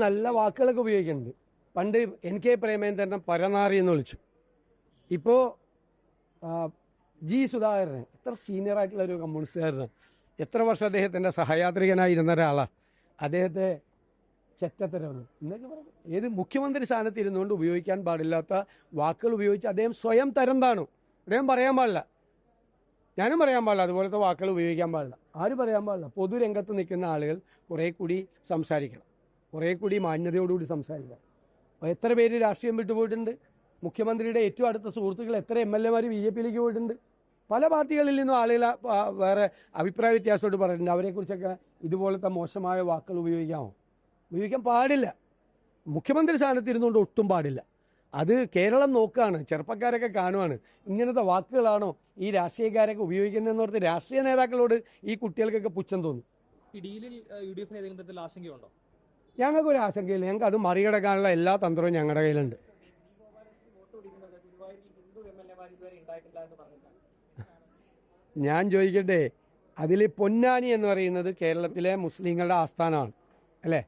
നല്ല വാക്കുകളൊക്കെ ഉപയോഗിക്കുന്നുണ്ട്. പണ്ട് NK പ്രേമേന്ദ്രനെ പരനാറി എന്ന് വിളിച്ചു. ഇപ്പോൾ G സുധാകരനെ എത്ര സീനിയർ ആയിട്ടുള്ള ഒരു കമ്മ്യൂണിസ്റ്റുകാരനാണ്. എത്ര വർഷം അദ്ദേഹത്തിൻ്റെ സഹയാത്രികനായിരുന്ന ഒരാളാണ്. അദ്ദേഹത്തെ ചെറ്റത്തരമെന്ന് എന്നൊക്കെ പറഞ്ഞു. ഏത് മുഖ്യമന്ത്രി സ്ഥാനത്ത് ഇരുന്നുകൊണ്ട് ഉപയോഗിക്കാൻ പാടില്ലാത്ത വാക്കുകൾ ഉപയോഗിച്ച് അദ്ദേഹം സ്വയം തരം താണു. അദ്ദേഹം പറയാൻ പാടില്ല, ഞാനും പറയാൻ പാടില്ല, അതുപോലത്തെ വാക്കുകൾ ഉപയോഗിക്കാൻ പാടില്ല. ആരും പറയാൻ പാടില്ല. പൊതുരംഗത്ത് നിൽക്കുന്ന ആളുകൾ കുറേ കൂടി സംസാരിക്കണം, കുറേ കൂടി മാന്യതയോടുകൂടി സംസാരിക്കണം. എത്ര പേര് രാഷ്ട്രീയം വിട്ടുപോയിട്ടുണ്ട്? മുഖ്യമന്ത്രിയുടെ ഏറ്റവും അടുത്ത സുഹൃത്തുക്കൾ എത്ര MLA-മാർ BJP-യിലേക്ക് പോയിട്ടുണ്ട്? പല പാർട്ടികളിൽ നിന്നും ആളുകൾ വേറെ അഭിപ്രായ വ്യത്യാസമായിട്ട് പറഞ്ഞിട്ടുണ്ട്. അവരെക്കുറിച്ചൊക്കെ ഇതുപോലത്തെ മോശമായ വാക്കുകൾ ഉപയോഗിക്കാൻ പാടില്ല. മുഖ്യമന്ത്രി സ്ഥാനത്ത് ഇരുന്നുകൊണ്ട് ഒട്ടും പാടില്ല. അത് കേരളം നോക്കുകയാണ്, ചെറുപ്പക്കാരൊക്കെ കാണുവാണ്. ഇങ്ങനത്തെ വാക്കുകളാണോ ഈ രാഷ്ട്രീയക്കാരൊക്കെ ഉപയോഗിക്കുന്നതെന്ന് ഓർത്ത് രാഷ്ട്രീയ നേതാക്കളോട് ഈ കുട്ടികൾക്കൊക്കെ പുച്ഛം തോന്നും. ഞങ്ങൾക്കൊരു ആശങ്കയില്ല. ഞങ്ങൾക്ക് അത് മറികടക്കാനുള്ള എല്ലാ തന്ത്രവും ഞങ്ങളുടെ കയ്യിലുണ്ട്. ഞാൻ ചോദിക്കട്ടെ, അതിൽ പൊന്നാനി എന്ന് പറയുന്നത് കേരളത്തിലെ മുസ്ലിങ്ങളുടെ ആസ്ഥാനമാണ് അല്ലേ?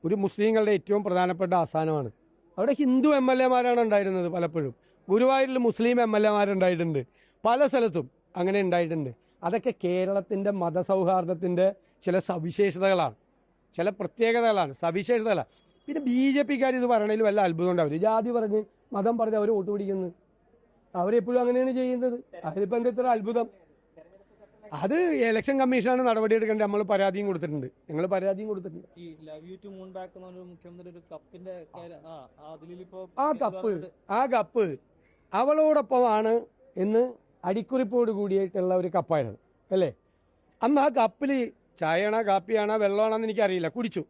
ഒരു മുസ്ലിങ്ങളുടെ ഏറ്റവും പ്രധാനപ്പെട്ട ആസ്ഥാനമാണ്. അവിടെ ഹിന്ദു MLA-മാരാണ് ഉണ്ടായിരുന്നത് പലപ്പോഴും. ഗുരുവായൂരിൽ മുസ്ലിം MLA-മാരുണ്ടായിട്ടുണ്ട്. പല സ്ഥലത്തും അങ്ങനെ ഉണ്ടായിട്ടുണ്ട്. അതൊക്കെ കേരളത്തിൻ്റെ മതസൗഹാർദ്ദത്തിൻ്റെ ചില സവിശേഷതകളാണ്, ചില പ്രത്യേകതകളാണ്, സവിശേഷതകളാണ്. പിന്നെ BJP-ക്കാർ ഇത് പറയണതിൽ വല്ല അത്ഭുതം ഉണ്ടാവില്ല. ജാതി പറഞ്ഞ് മതം പറഞ്ഞ് അവർ വോട്ട് പിടിക്കുന്നത്, അവരെപ്പോഴും അങ്ങനെയാണ് ചെയ്യുന്നത്. അതിലിപ്പോൾ എന്താ ഇത്ര അത്ഭുതം? അത് ഇലക്ഷൻ കമ്മീഷനാണ് നടപടിയെടുക്കേണ്ടത്. നമ്മൾ പരാതിയും കൊടുത്തിട്ടുണ്ട്. ആ കപ്പ് അവളോടൊപ്പമാണ് എന്ന് അടിക്കുറിപ്പോട് കൂടിയിട്ടുള്ള ഒരു കപ്പായിരുന്നു അല്ലേ? അന്ന് ആ കപ്പിൽ ചായയാണോ കാപ്പിയാണോ വെള്ളമാണോ എനിക്കറിയില്ല, കുടിച്ചു.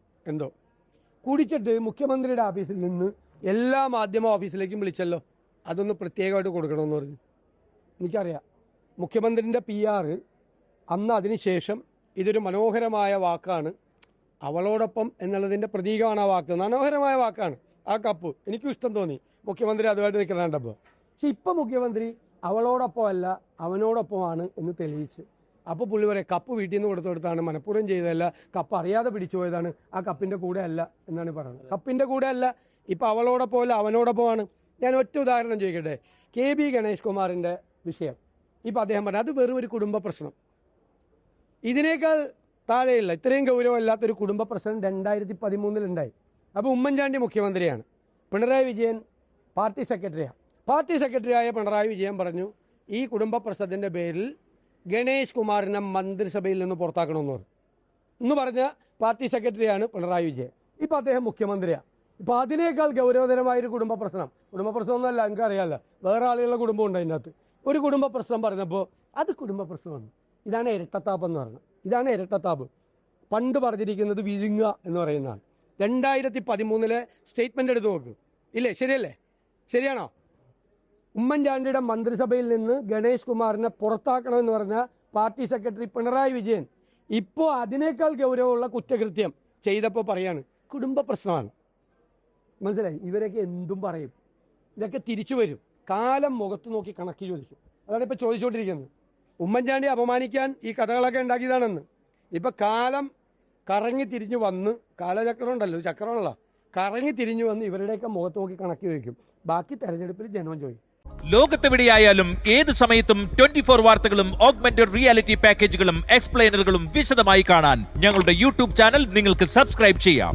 കുടിച്ചിട്ട് മുഖ്യമന്ത്രിയുടെ ഓഫീസിൽ നിന്ന് എല്ലാ മാധ്യമ ഓഫീസിലേക്കും വിളിച്ചല്ലോ. അതൊന്ന് പ്രത്യേകമായിട്ട് കൊടുക്കണമെന്ന് പറഞ്ഞു. എനിക്കറിയാം മുഖ്യമന്ത്രിൻ്റെ PR അന്ന് അതിനുശേഷം ഇതൊരു മനോഹരമായ വാക്കാണ്, അവളോടൊപ്പം എന്നുള്ളതിൻ്റെ പ്രതീകമാണ് ആ വാക്ക്. മനോഹരമായ വാക്കാണ് ആ കപ്പ്. എനിക്കും ഇഷ്ടം തോന്നി മുഖ്യമന്ത്രി അതുമായിട്ട് നിൽക്കണുണ്ടപ്പോൾ. പക്ഷെ ഇപ്പം മുഖ്യമന്ത്രി അവളോടൊപ്പമല്ല അവനോടൊപ്പമാണ് എന്ന് തെളിയിച്ച്. അപ്പോൾ പുള്ളി പറയാം കപ്പ് വീട്ടിൽ നിന്ന് കൊടുത്താണ്, മനഃപൂർവ്വം ചെയ്തതല്ല, കപ്പ് അറിയാതെ പിടിച്ചു പോയതാണ്, ആ കപ്പിൻ്റെ കൂടെ അല്ല എന്നാണ് പറയുന്നത്. കപ്പിൻ്റെ കൂടെ അല്ല, ഇപ്പം അവളോടൊപ്പമല്ല അവനോടൊപ്പമാണ്. ഞാൻ ഒറ്റ ഉദാഹരണം ചോദിക്കട്ടെ. KB ഗണേഷ് കുമാറിൻ്റെ വിഷയം. ഇപ്പം അദ്ദേഹം പറഞ്ഞു അത് വെറും ഒരു കുടുംബ പ്രശ്നം. ഇതിനേക്കാൾ താഴെയുള്ള ഇത്രയും ഗൗരവമില്ലാത്തൊരു കുടുംബ പ്രശ്നം 2013 അപ്പോൾ ഉമ്മൻചാണ്ടി മുഖ്യമന്ത്രിയാണ്, പിണറായി വിജയൻ പാർട്ടി സെക്രട്ടറിയാണ്. പാർട്ടി സെക്രട്ടറിയായ പിണറായി വിജയൻ പറഞ്ഞു ഈ കുടുംബ പ്രശ്നത്തിൻ്റെ പേരിൽ ഗണേഷ് കുമാറിനെ മന്ത്രിസഭയിൽ നിന്ന് പുറത്താക്കണമെന്ന് പറഞ്ഞു. എന്ന് പറഞ്ഞ പാർട്ടി സെക്രട്ടറിയാണ് പിണറായി വിജയൻ. ഇപ്പം അദ്ദേഹം മുഖ്യമന്ത്രിയാണ്. ഇപ്പോൾ അതിനേക്കാൾ ഗൗരവതരമായൊരു കുടുംബ പ്രശ്നമൊന്നുമല്ല, നിങ്ങൾക്ക് അറിയാമല്ലോ, വേറെ ആളുകളുടെ കുടുംബം ഉണ്ട് അതിനകത്ത്. ഒരു കുടുംബ പ്രശ്നം പറഞ്ഞപ്പോൾ അത് കുടുംബ പ്രശ്നമാണ്. ഇതാണ് ഇരട്ടത്താപ്പ് എന്ന് പറയുന്നത്. ഇതാണ് ഇരട്ടത്താപ്പ്. പണ്ട് പറഞ്ഞിരിക്കുന്നത് വിഴുങ്ങുക എന്ന് പറയുന്നതാണ്. 2013 സ്റ്റേറ്റ്മെൻ്റ് എടുത്ത് നോക്ക്. ഇല്ലേ? ശരിയല്ലേ? ശരിയാണോ? ഉമ്മൻചാണ്ടിയുടെ മന്ത്രിസഭയിൽ നിന്ന് ഗണേഷ് കുമാറിനെ പുറത്താക്കണമെന്ന് പറഞ്ഞ പാർട്ടി സെക്രട്ടറി പിണറായി വിജയൻ ഇപ്പോൾ അതിനേക്കാൾ ഗൗരവമുള്ള കുറ്റകൃത്യം ചെയ്തപ്പോൾ പറയാണ് കുടുംബ പ്രശ്നമാണ്. മനസ്സിലായി? ഇവരൊക്കെ എന്തും പറയും, ഇതൊക്കെ തിരിച്ചു വരും. കാലം മുഖത്ത് നോക്കി കണക്ക് ചോദിക്കും. അതാണ് ഇപ്പോൾ ചോദിച്ചുകൊണ്ടിരിക്കുന്നത്. ഉമ്മൻചാണ്ടി അപമാനിക്കാൻ ഈ കഥകളൊക്കെ ഉണ്ടാക്കിയതാണെന്ന്. ഇപ്പം കാലം കറങ്ങി തിരിഞ്ഞു വന്ന്, കാലചക്രം ഉണ്ടല്ലോ, ചക്രമുള്ള കറങ്ങി തിരിഞ്ഞു വന്ന് ഇവരുടെയൊക്കെ മുഖത്ത് നോക്കി കണക്ക് ചോദിക്കും. ബാക്കി തെരഞ്ഞെടുപ്പിൽ ജനം ചോദിക്കും. ലോകത്തെവിടെയായാലും ഏത് സമയത്തും 24 വാർത്തകളും ഓഗ്മെന്റഡ് റിയാലിറ്റി പാക്കേജുകളും എക്സ്പ്ലെയിനറുകളും വിശദമായി കാണാൻ ഞങ്ങളുടെ YouTube ചാനൽ നിങ്ങൾക്ക് സബ്സ്ക്രൈബ് ചെയ്യാം.